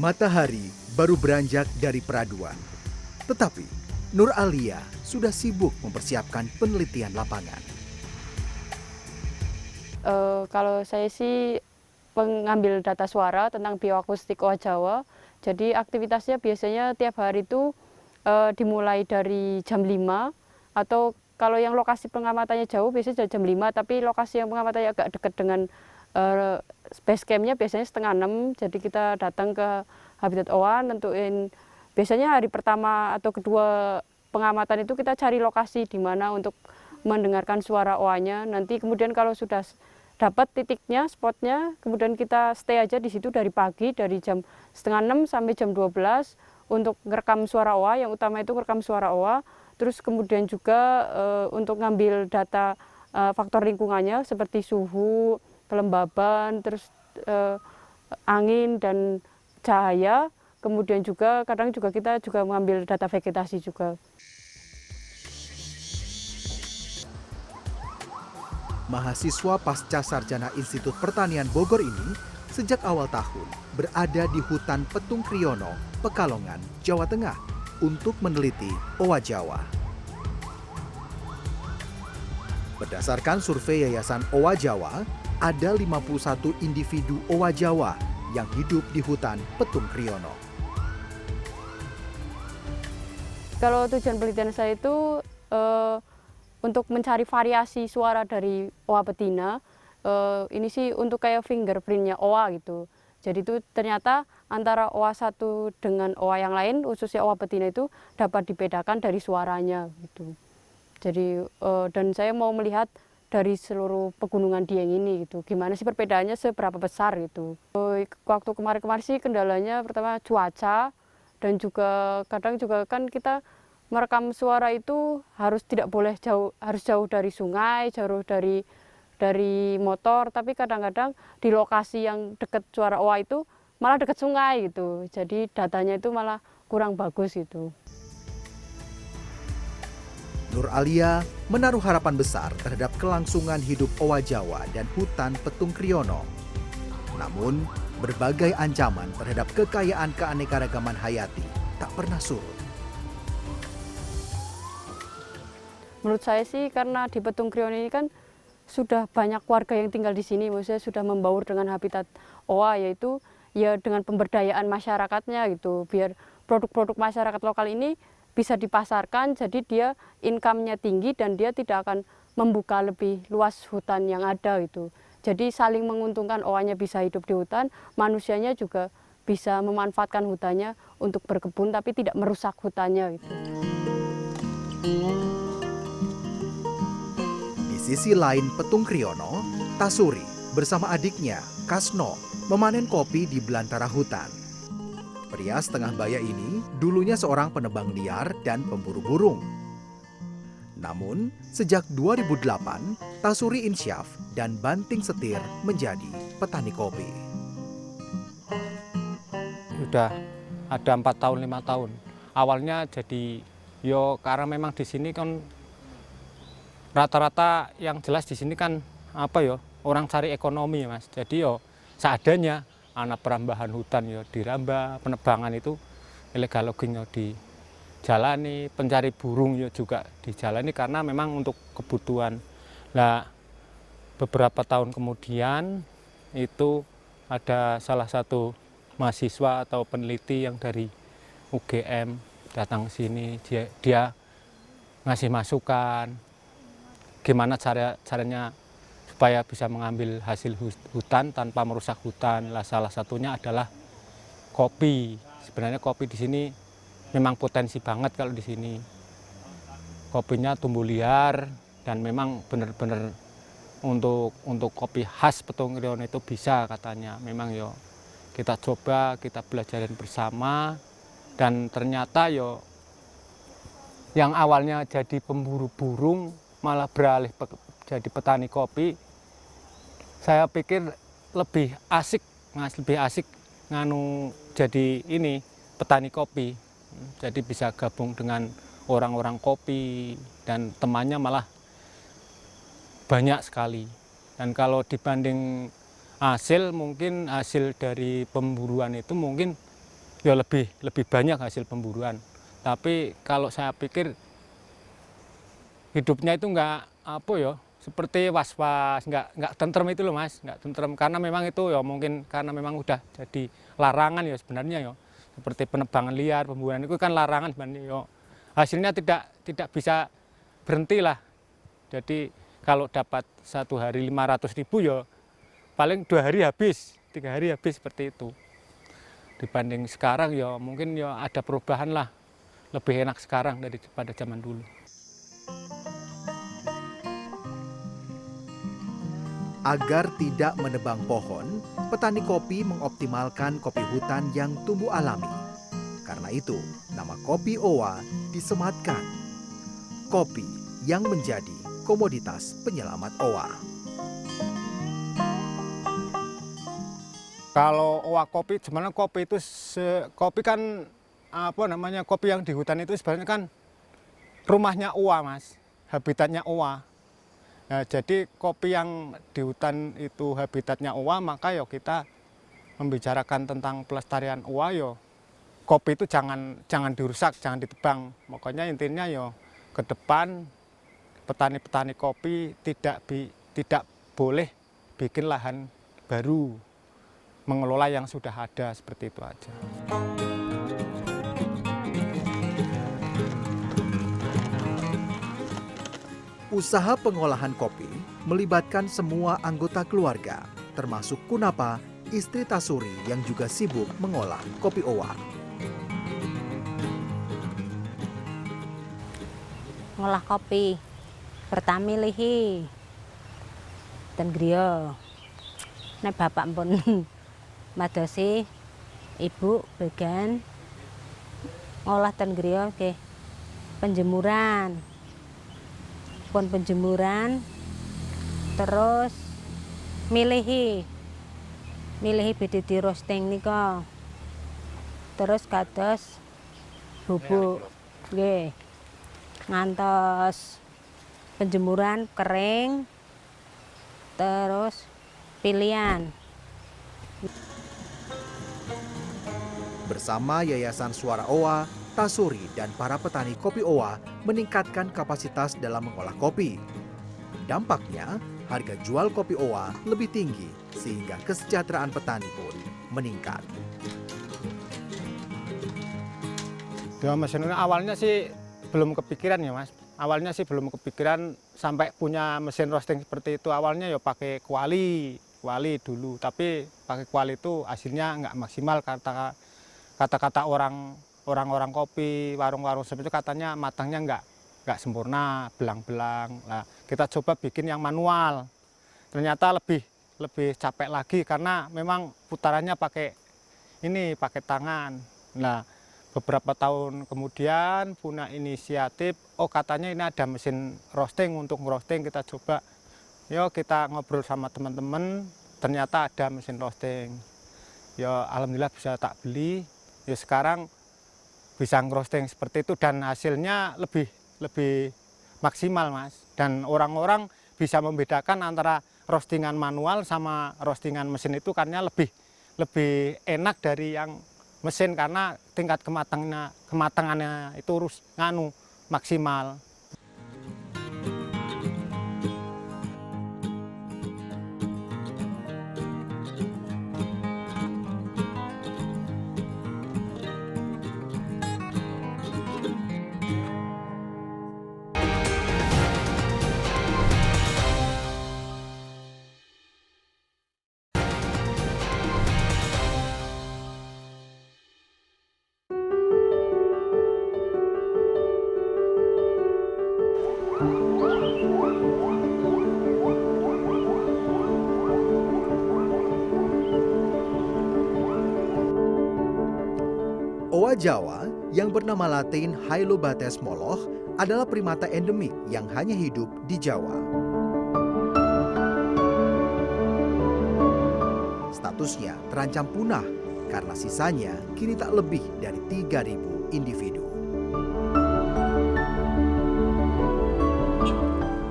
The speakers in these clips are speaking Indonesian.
Matahari baru beranjak dari peraduan, tetapi Nur Alia sudah sibuk mempersiapkan penelitian lapangan. Kalau saya sih pengambil data suara tentang bioakustik Owa Jawa. Jadi aktivitasnya biasanya tiap hari itu dimulai dari jam 5 atau kalau yang lokasi pengamatannya jauh biasanya jam 5, tapi lokasi yang pengamatannya agak dekat dengan base campnya biasanya setengah 6. Jadi kita datang ke Habitat Owa, nentuin biasanya hari pertama atau kedua pengamatan itu kita cari lokasi di mana untuk mendengarkan suara oanya. Nanti kemudian kalau sudah dapat titiknya, spotnya, kemudian kita stay aja di situ dari pagi, dari jam setengah 6 sampai jam 12 untuk ngerekam suara owa. Yang utama itu ngerekam suara owa. Terus kemudian juga untuk ngambil data faktor lingkungannya seperti suhu, kelembaban, terus angin dan cahaya. Kemudian juga kadang juga kita juga mengambil data vegetasi juga. Mahasiswa pasca sarjana Institut Pertanian Bogor ini sejak awal tahun berada di hutan Petung Kriono, Pekalongan, Jawa Tengah untuk meneliti owa Jawa. Berdasarkan survei Yayasan Owa Jawa, ada 51 individu owa Jawa yang hidup di hutan Petung Kriono. Kalau tujuan penelitian saya itu untuk mencari variasi suara dari owa betina, ini sih untuk kayak fingerprintnya owa gitu. Jadi itu ternyata antara owa satu dengan owa yang lain, khususnya owa betina itu dapat dibedakan dari suaranya gitu. Jadi dan saya mau melihat dari seluruh pegunungan Dieng ini gitu, gimana sih perbedaannya seberapa besar gitu. Waktu kemarin-kemarin sih kendalanya pertama cuaca, dan juga kadang juga kan kita merekam suara itu harus tidak boleh jauh, harus jauh dari sungai, jauh dari motor, tapi kadang-kadang di lokasi yang dekat suara owa itu malah dekat sungai gitu. Jadi datanya itu malah kurang bagus gitu. Nur Alia menaruh harapan besar terhadap kelangsungan hidup owa Jawa dan hutan Petung Kriono. Namun, berbagai ancaman terhadap kekayaan keanekaragaman hayati tak pernah surut. Menurut saya sih karena di Petung Kriono ini kan sudah banyak warga yang tinggal di sini, maksudnya sudah membaur dengan habitat owa, yaitu ya dengan pemberdayaan masyarakatnya gitu, biar produk-produk masyarakat lokal ini bisa dipasarkan, jadi dia income-nya tinggi dan dia tidak akan membuka lebih luas hutan yang ada gitu. Jadi saling menguntungkan, owanya bisa hidup di hutan, manusianya juga bisa memanfaatkan hutannya untuk berkebun tapi tidak merusak hutannya gitu. Di sisi lain Petung Kriono, Tasuri bersama adiknya, Kasno, memanen kopi di belantara hutan. Pria setengah baya ini dulunya seorang penebang liar dan pemburu burung. Namun, sejak 2008, Tasuri insyaf dan banting setir menjadi petani kopi. Sudah ada 4 tahun, 5 tahun. Awalnya jadi, karena memang di sini kan rata-rata yang jelas di sini kan orang cari ekonomi Mas. Jadi seadanya anak perambahan hutan dirambah, penebangan itu illegal logging dijalani, pencari burung juga dijalani karena memang untuk kebutuhan. Nah, beberapa tahun kemudian itu ada salah satu mahasiswa atau peneliti yang dari UGM datang ke sini, dia ngasih masukan gimana caranya supaya bisa mengambil hasil hutan tanpa merusak hutan. Lah, salah satunya adalah kopi. Sebenarnya kopi di sini memang potensi banget kalau di sini. Kopinya tumbuh liar dan memang benar-benar untuk kopi khas Petung Kriono itu bisa katanya. Memang kita coba, kita belajarin bersama dan ternyata yang awalnya jadi pemburu burung malah beralih jadi petani kopi. Saya pikir lebih asik jadi ini petani kopi. Jadi bisa gabung dengan orang-orang kopi dan temannya malah banyak sekali. Dan kalau dibanding hasil, mungkin hasil dari pemburuan itu mungkin ya lebih banyak hasil pemburuan. Tapi kalau saya pikir hidupnya itu nggak apa ya, seperti was-was, nggak tentrem itu loh Mas, nggak tentrem karena memang itu ya mungkin karena memang udah jadi larangan ya sebenarnya ya. Seperti penebangan liar, pemburuan itu kan larangan sebenarnya ya. Hasilnya tidak bisa berhenti lah. Jadi kalau dapat 1 hari 500.000 ya paling 2 hari habis, 3 hari habis seperti itu. Dibanding sekarang ya mungkin ya ada perubahan lah, lebih enak sekarang daripada zaman dulu. Agar tidak menebang pohon, petani kopi mengoptimalkan kopi hutan yang tumbuh alami. Karena itu, nama kopi Owa disematkan. Kopi yang menjadi komoditas penyelamat Owa. Kalau Owa kopi, sebenarnya kopi itu kopi kan kopi yang di hutan itu sebenarnya kan rumahnya Owa Mas, habitatnya Owa. Nah, jadi kopi yang di hutan itu habitatnya Owa, maka ya kita membicarakan tentang pelestarian Owa ya kopi itu jangan dirusak, jangan ditebang. Makanya intinya ya ke depan petani-petani kopi tidak boleh bikin lahan baru, mengelola yang sudah ada, seperti itu aja. Usaha pengolahan kopi melibatkan semua anggota keluarga, termasuk Kunapa, istri Tasuri yang juga sibuk mengolah kopi Owa. Ngolah kopi pertama lihi dan griya. Nek bapak pun madosi, ibu bagian ngolah ten griya ke penjemuran. Pun penjemuran terus milihi biditi roasting nika. Terus kados bubuk nggih. Ngantos penjemuran kering terus pilihan. Bersama Yayasan Suara Owa, Tasuri dan para petani kopi Owa meningkatkan kapasitas dalam mengolah kopi. Dampaknya, harga jual kopi Owa lebih tinggi sehingga kesejahteraan petani pun meningkat. Ya mesin ini awalnya sih belum kepikiran ya Mas. Awalnya sih belum kepikiran sampai punya mesin roasting seperti itu. Awalnya ya pakai kuali dulu, tapi pakai kuali itu hasilnya nggak maksimal. Kata-kata orang-orang kopi, warung-warung seperti itu katanya matangnya nggak sempurna, belang-belang. Nah, kita coba bikin yang manual. Ternyata lebih capek lagi karena memang putarannya pakai tangan. Nah, beberapa tahun kemudian punya inisiatif, katanya ini ada mesin roasting, untuk roasting kita coba. Yo kita ngobrol sama teman-teman, ternyata ada mesin roasting. Ya alhamdulillah bisa tak beli. Ya sekarang bisa ngerosting seperti itu dan hasilnya lebih maksimal Mas. Dan orang-orang bisa membedakan antara roastingan manual sama roastingan mesin itu karena lebih enak dari yang mesin karena tingkat kematangannya itu maksimal. Owa Jawa yang bernama latin Hylobates moloch adalah primata endemik yang hanya hidup di Jawa. Statusnya terancam punah karena sisanya kini tak lebih dari 3.000 individu.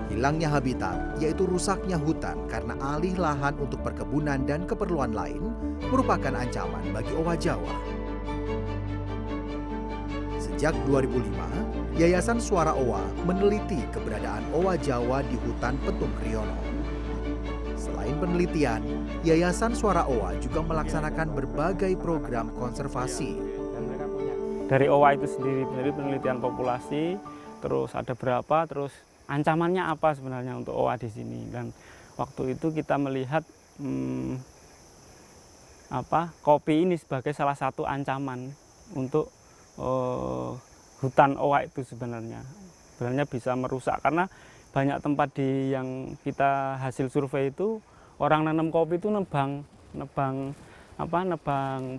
Hilangnya habitat, yaitu rusaknya hutan karena alih lahan untuk perkebunan dan keperluan lain, merupakan ancaman bagi Owa Jawa. Sejak 2005, Yayasan Suara Owa meneliti keberadaan owa Jawa di hutan Petung Kriono. Selain penelitian, Yayasan Suara Owa juga melaksanakan berbagai program konservasi. Dari owa itu sendiri, dari penelitian populasi, terus ada berapa, terus ancamannya apa sebenarnya untuk owa di sini. Dan waktu itu kita melihat kopi ini sebagai salah satu ancaman untuk hutan owa itu sebenarnya bisa merusak, karena banyak tempat yang kita hasil survei itu orang nanam kopi itu nebang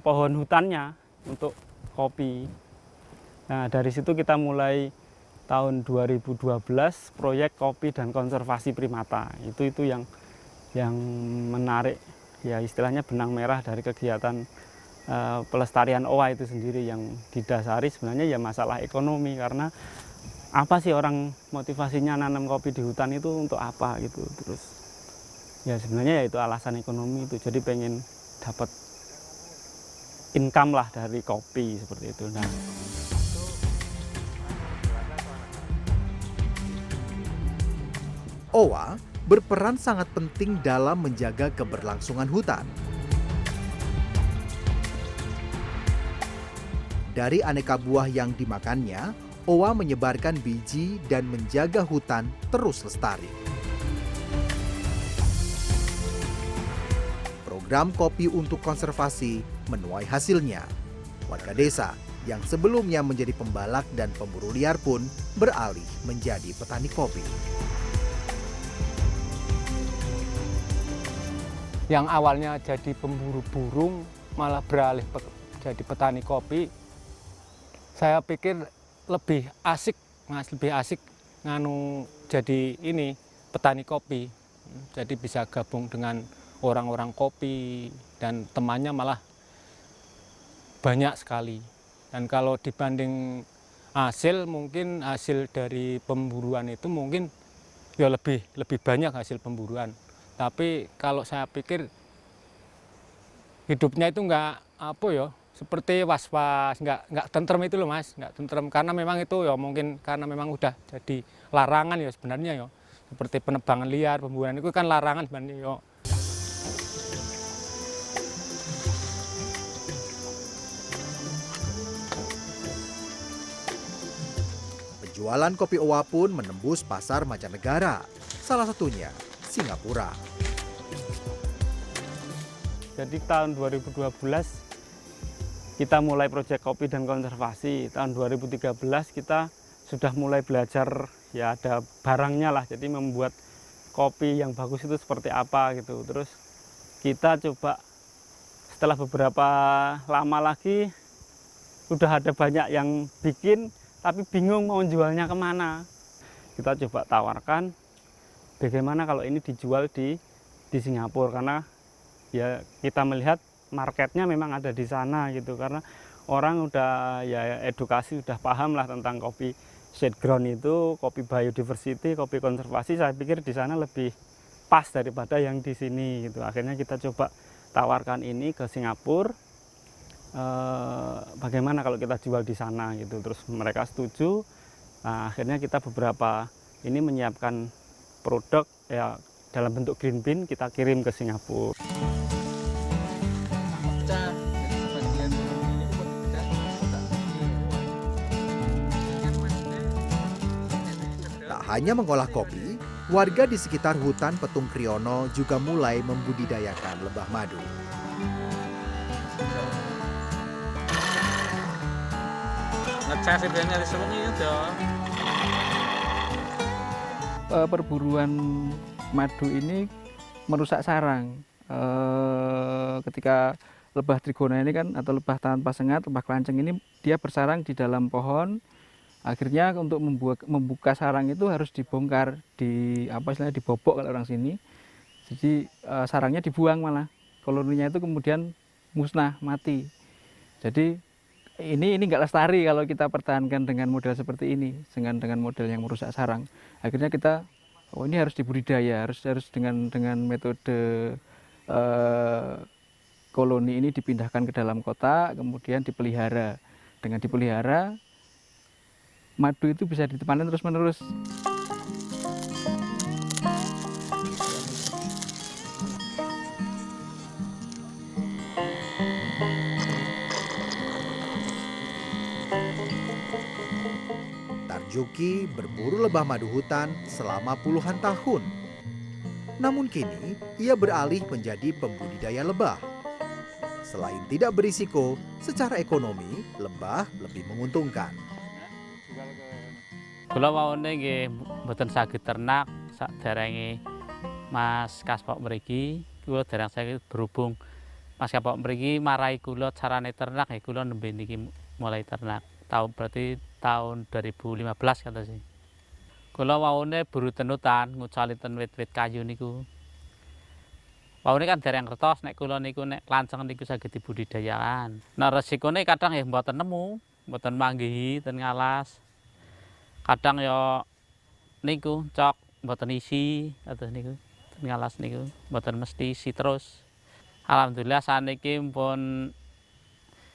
pohon hutannya untuk kopi. Nah, dari situ kita mulai tahun 2012 proyek kopi dan konservasi primata. Itu yang menarik, ya istilahnya benang merah dari kegiatan pelestarian owa itu sendiri, yang didasari sebenarnya ya masalah ekonomi. Karena apa sih orang motivasinya nanam kopi di hutan itu untuk apa gitu. Terus ya sebenarnya ya itu alasan ekonomi itu, jadi pengen dapat income lah dari kopi seperti itu. Nah, Owa berperan sangat penting dalam menjaga keberlangsungan hutan. Dari aneka buah yang dimakannya, owa menyebarkan biji dan menjaga hutan terus lestari. Program kopi untuk konservasi menuai hasilnya. Warga desa yang sebelumnya menjadi pembalak dan pemburu liar pun beralih menjadi petani kopi. Yang awalnya jadi pemburu burung malah beralih jadi petani kopi. Saya pikir lebih asik, Mas, lebih asik jadi ini petani kopi. Jadi bisa gabung dengan orang-orang kopi dan temannya malah banyak sekali. Dan kalau dibanding hasil, mungkin hasil dari pemburuan itu mungkin ya lebih banyak hasil pemburuan. Tapi kalau saya pikir hidupnya itu seperti was-was, nggak tentrem itu loh, Mas, nggak tentrem, karena memang itu ya mungkin karena memang udah jadi larangan ya sebenarnya ya, seperti penebangan liar, pemburuan itu kan larangan sebenarnya ya. Penjualan kopi owa pun menembus pasar mancanegara, salah satunya Singapura. jadi tahun 2012 kita mulai proyek kopi dan konservasi. Tahun 2013 kita sudah mulai belajar, ya ada barangnya lah, jadi membuat kopi yang bagus itu seperti apa gitu. Terus kita coba setelah beberapa lama lagi udah ada banyak yang bikin tapi bingung mau jualnya kemana. Kita coba tawarkan bagaimana kalau ini dijual di Singapura, karena ya kita melihat marketnya memang ada di sana gitu, karena orang udah ya edukasi, udah paham lah tentang kopi shade ground itu, kopi biodiversity, kopi konservasi. Saya pikir di sana lebih pas daripada yang di sini gitu. Akhirnya kita coba tawarkan ini ke Singapura, bagaimana kalau kita jual di sana gitu. Terus mereka setuju. Nah, akhirnya kita beberapa ini menyiapkan produk ya dalam bentuk green bean, kita kirim ke Singapura. Tak hanya mengolah kopi, warga di sekitar hutan Petung Kriono juga mulai membudidayakan lebah madu. Perburuan madu ini merusak sarang. Ketika lebah trigona ini kan, atau lebah tanpa sengat, lebah kelanceng ini, dia bersarang di dalam pohon. Akhirnya untuk membuka sarang itu harus dibongkar, dibobok kalau orang sini. Jadi sarangnya dibuang, malah koloninya itu kemudian musnah, mati. Jadi ini nggak lestari kalau kita pertahankan dengan model seperti ini, dengan model yang merusak sarang. Akhirnya kita, ini harus dibudidaya, harus dengan metode koloni ini dipindahkan ke dalam kota, kemudian dipelihara. Dengan dipelihara, madu itu bisa dipanen terus-menerus. Tarjuki berburu lebah madu hutan selama puluhan tahun. Namun kini ia beralih menjadi pembudidaya lebah. Selain tidak berisiko, secara ekonomi lebah lebih menguntungkan. Kula waone nggih mboten saged ternak saderenge Mas Kaspok mriki. Kula dereng saged berhubung Mas Kaspok mriki marai kula carane ternak ya kula nembe niki mulai ternak. Berarti tahun 2015 kata sih. Kula waone buru tenutan ngucalinten wit-wit kayu niku. Waune kan dereng ngertos nek kula niku nek lanceng niku saged dibudidayakan. Nah resikone kadang ya mboten nemu, mboten manggihi ten ngalas. Kadang ya niku cok mboten isi atus niku ten ngalas niku mboten mesti isi terus. Alhamdulillah saniki pun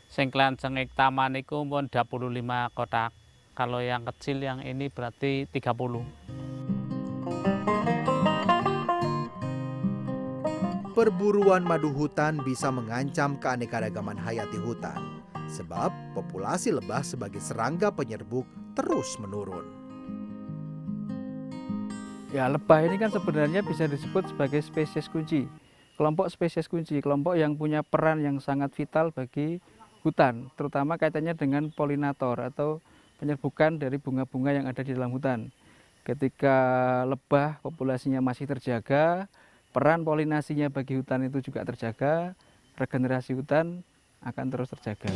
sing klanceng taman niku pun 25 kotak. Kalau yang kecil yang ini berarti 30. Perburuan madu hutan bisa mengancam keanekaragaman hayati hutan, sebab populasi lebah sebagai serangga penyerbuk terus menurun. Ya, lebah ini kan sebenarnya bisa disebut sebagai spesies kunci. Kelompok spesies kunci, kelompok yang punya peran yang sangat vital bagi hutan, terutama kaitannya dengan polinator atau penyerbukan dari bunga-bunga yang ada di dalam hutan. Ketika lebah populasinya masih terjaga, peran polinasinya bagi hutan itu juga terjaga, regenerasi hutan akan terus terjaga.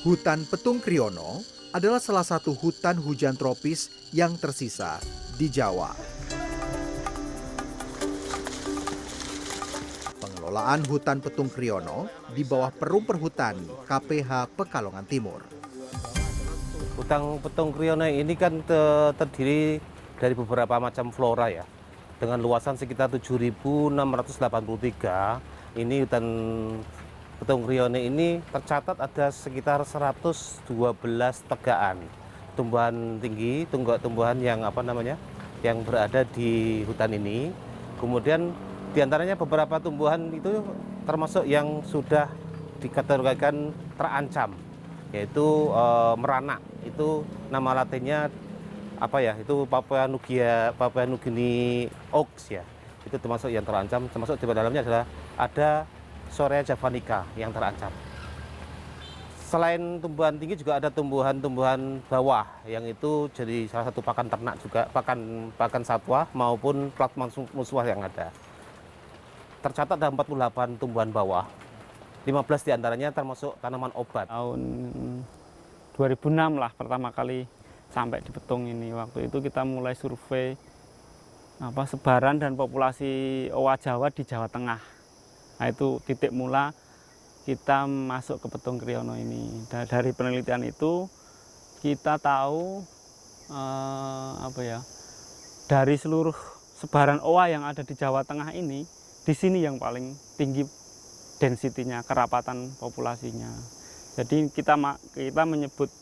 Hutan Petung Kriono adalah salah satu hutan hujan tropis yang tersisa di Jawa. Pengelolaan hutan Petung Kriono di bawah Perum Perhutani KPH Pekalongan Timur. Hutan Petung Kriono ini kan terdiri dari beberapa macam flora ya. Dengan luasan sekitar 7.683, ini hutan Petung Kriono ini tercatat ada sekitar 112 tegaan tumbuhan tinggi, tumbuhan yang yang berada di hutan ini. Kemudian diantaranya beberapa tumbuhan itu termasuk yang sudah dikategorikan terancam, yaitu meranak. Itu nama latinnya Itu Papua Nugini Oak ya. Itu termasuk yang terancam. Termasuk di dalamnya adalah ada Sorea javanica yang terancam. Selain tumbuhan tinggi juga ada tumbuhan-tumbuhan bawah yang itu jadi salah satu pakan ternak juga, pakan satwa maupun plat musuh yang ada. Tercatat ada 48 tumbuhan bawah, 15 diantaranya termasuk tanaman obat. Tahun 2006 lah pertama kali sampai di Petung ini. Waktu itu kita mulai survei sebaran dan populasi owa Jawa di Jawa Tengah. Nah, itu titik mula kita masuk ke Petung Kriono ini. Dari penelitian itu kita tahu dari seluruh sebaran owa yang ada di Jawa Tengah ini, di sini yang paling tinggi densitinya, kerapatan populasinya. Jadi kita menyebut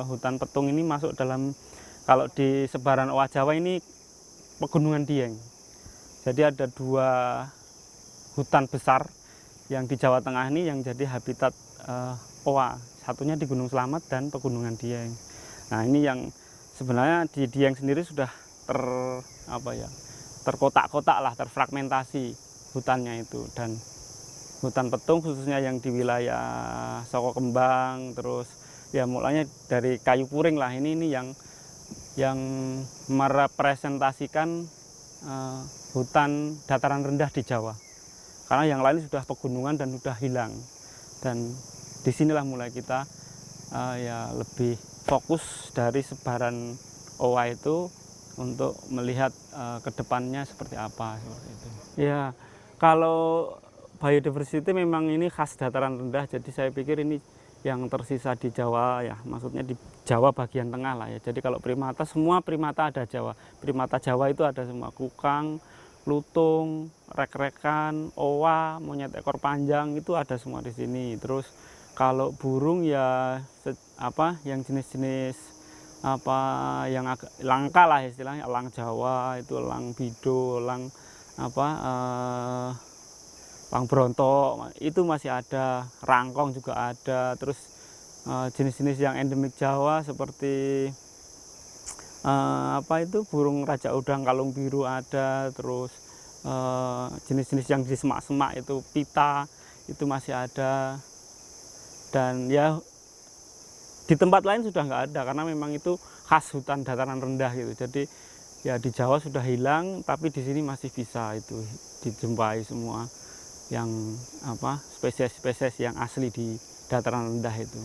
hutan Petung ini masuk dalam, kalau di sebaran owa Jawa ini Pegunungan Dieng. Jadi ada 2 hutan besar yang di Jawa Tengah ini yang jadi habitat owa. Satunya di Gunung Slamet dan Pegunungan Dieng. Nah, ini yang sebenarnya di Dieng sendiri sudah terkotak-kotak lah, terfragmentasi hutannya itu. Dan hutan Petung khususnya yang di wilayah Soko Kembang, terus ya mulanya dari Kayu Puring lah, ini yang merepresentasikan hutan dataran rendah di Jawa. Karena yang lain sudah pegunungan dan sudah hilang. Dan disinilah mulai kita ya lebih fokus dari sebaran owa itu untuk melihat ke depannya seperti apa seperti itu. Ya, kalau biodiversity memang ini khas dataran rendah, jadi saya pikir ini yang tersisa di Jawa ya, maksudnya di Jawa bagian tengah lah ya. Jadi kalau primata, semua primata ada Jawa. Primata Jawa itu ada semua, kukang, lutung, rek-rekan, owa, monyet ekor panjang itu ada semua di sini. Terus kalau burung ya yang jenis-jenis yang agak langka lah istilahnya, elang Jawa itu, elang bido, elang elang brontok itu masih ada, rangkong juga ada. Terus jenis-jenis yang endemik Jawa seperti burung raja udang kalung biru ada. Terus jenis-jenis yang di semak-semak itu pita itu masih ada. Dan ya di tempat lain sudah nggak ada karena memang itu khas hutan dataran rendah gitu. Jadi ya di Jawa sudah hilang, tapi di sini masih bisa itu dijumpai semua yang spesies-spesies yang asli di dataran rendah itu.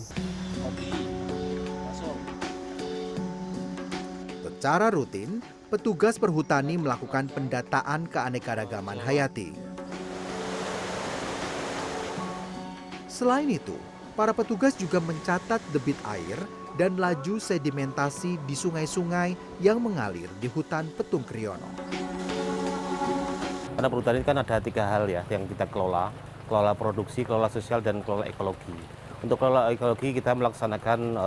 Secara rutin, petugas perhutani melakukan pendataan keanekaragaman hayati. Selain itu, para petugas juga mencatat debit air dan laju sedimentasi di sungai-sungai yang mengalir di hutan Petung Kriono. Karena perhutani kan ada 3 hal ya yang kita kelola produksi, kelola sosial, dan kelola ekologi. Untuk kelola ekologi kita melaksanakan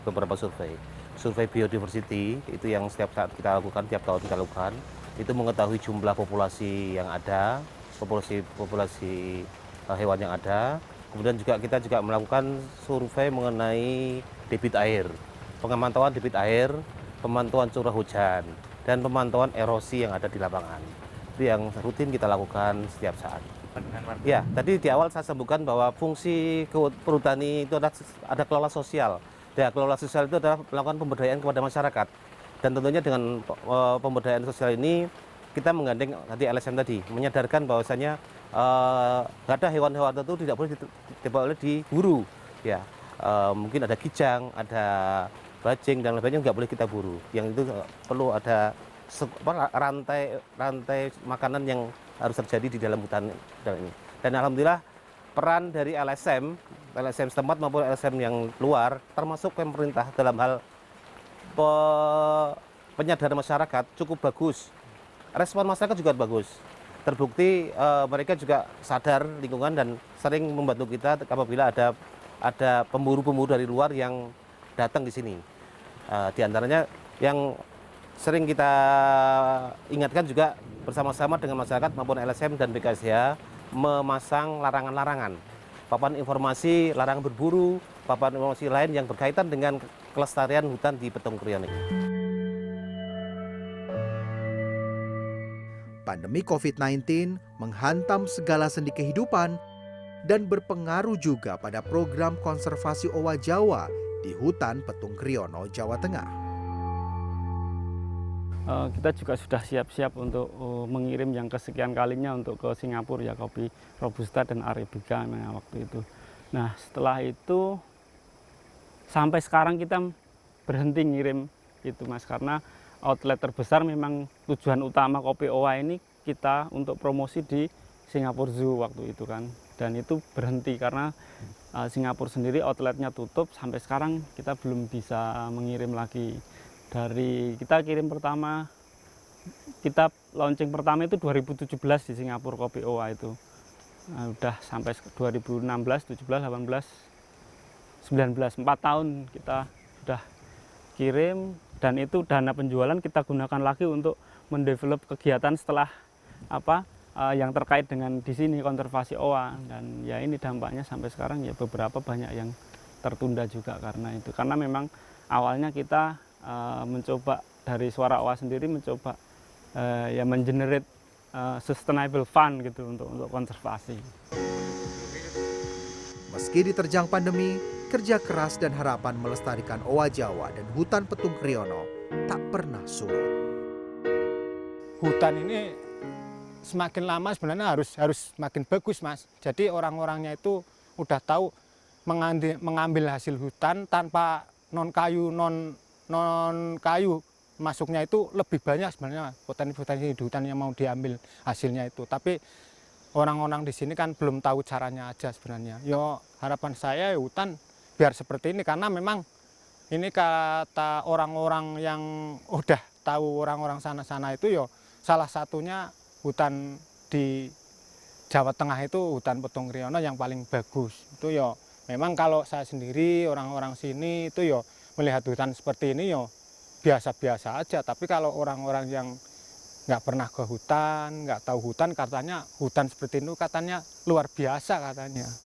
beberapa survei biodiversity, itu yang setiap saat kita lakukan, tiap tahun kita lakukan. Itu mengetahui jumlah populasi yang ada, populasi hewan yang ada. Kemudian kita juga melakukan survei mengenai debit air, pemantauan debit air, pemantauan curah hujan, dan pemantauan erosi yang ada di lapangan. Itu yang rutin kita lakukan setiap saat. Ya, tadi di awal saya sebutkan bahwa fungsi perhutani itu ada kelola sosial. Ya, kelola sosial itu adalah melakukan pemberdayaan kepada masyarakat. Dan tentunya dengan pemberdayaan sosial ini kita menggandeng tadi LSM tadi, menyadarkan bahwasanya nggak ada hewan-hewan tertentu tidak boleh diburu. Ya, mungkin ada kijang, ada bajing dan lain-lainnya nggak boleh kita buru. Yang itu perlu ada rantai makanan yang harus terjadi di dalam hutan ini. Dan alhamdulillah peran dari LSM setempat maupun LSM yang luar, termasuk pemerintah dalam hal penyadaran masyarakat cukup bagus. Respon masyarakat juga bagus. Terbukti mereka juga sadar lingkungan dan sering membantu kita apabila ada pemburu-pemburu dari luar yang datang di sini. Di antaranya yang sering kita ingatkan juga bersama-sama dengan masyarakat maupun LSM dan BKSDA memasang larangan-larangan, papan informasi larangan berburu, papan informasi lain yang berkaitan dengan kelestarian hutan di Petung Kriono. Pandemi COVID-19 menghantam segala sendi kehidupan dan berpengaruh juga pada program konservasi owa Jawa di hutan Petung Kriono, Jawa Tengah. Kita juga sudah siap-siap untuk mengirim yang kesekian kalinya untuk ke Singapura ya, kopi Robusta dan Arabica waktu itu. Nah setelah itu sampai sekarang kita berhenti ngirim itu Mas, karena outlet terbesar memang tujuan utama kopi owa ini kita untuk promosi di Singapura Zoo waktu itu kan. Dan itu berhenti karena Singapura sendiri outletnya tutup, sampai sekarang kita belum bisa mengirim lagi. Dari kita kirim pertama, kita launching pertama itu 2017 di Singapura kopi owa itu. Nah, udah sampai 2016, 17, 18, 19, 4 tahun kita sudah kirim, dan itu dana penjualan kita gunakan lagi untuk mendevelop kegiatan setelah yang terkait dengan di sini konservasi owa. Dan ya ini dampaknya sampai sekarang ya beberapa banyak yang tertunda juga karena itu. Karena memang awalnya kita mencoba dari Suara Owa sendiri mencoba ya mengenerate sustainable fund gitu untuk konservasi. Meski diterjang pandemi, kerja keras dan harapan melestarikan owa Jawa dan hutan Petung Kriono tak pernah surut. Hutan ini semakin lama sebenarnya harus makin bagus Mas. Jadi orang-orangnya itu udah tahu mengambil hasil hutan tanpa non kayu masuknya itu lebih banyak sebenarnya petani-petani di hutan yang mau diambil hasilnya itu. Tapi orang-orang di sini kan belum tahu caranya aja sebenarnya. Yo harapan saya ya hutan biar seperti ini, karena memang ini kata orang-orang yang udah tahu, orang-orang sana-sana itu yo salah satunya hutan di Jawa Tengah itu hutan Petung Kriono yang paling bagus. Itu yo memang kalau saya sendiri, orang-orang sini itu yo melihat hutan seperti ini yo biasa-biasa aja. Tapi kalau orang-orang yang nggak pernah ke hutan, nggak tahu hutan, katanya hutan seperti itu katanya luar biasa katanya.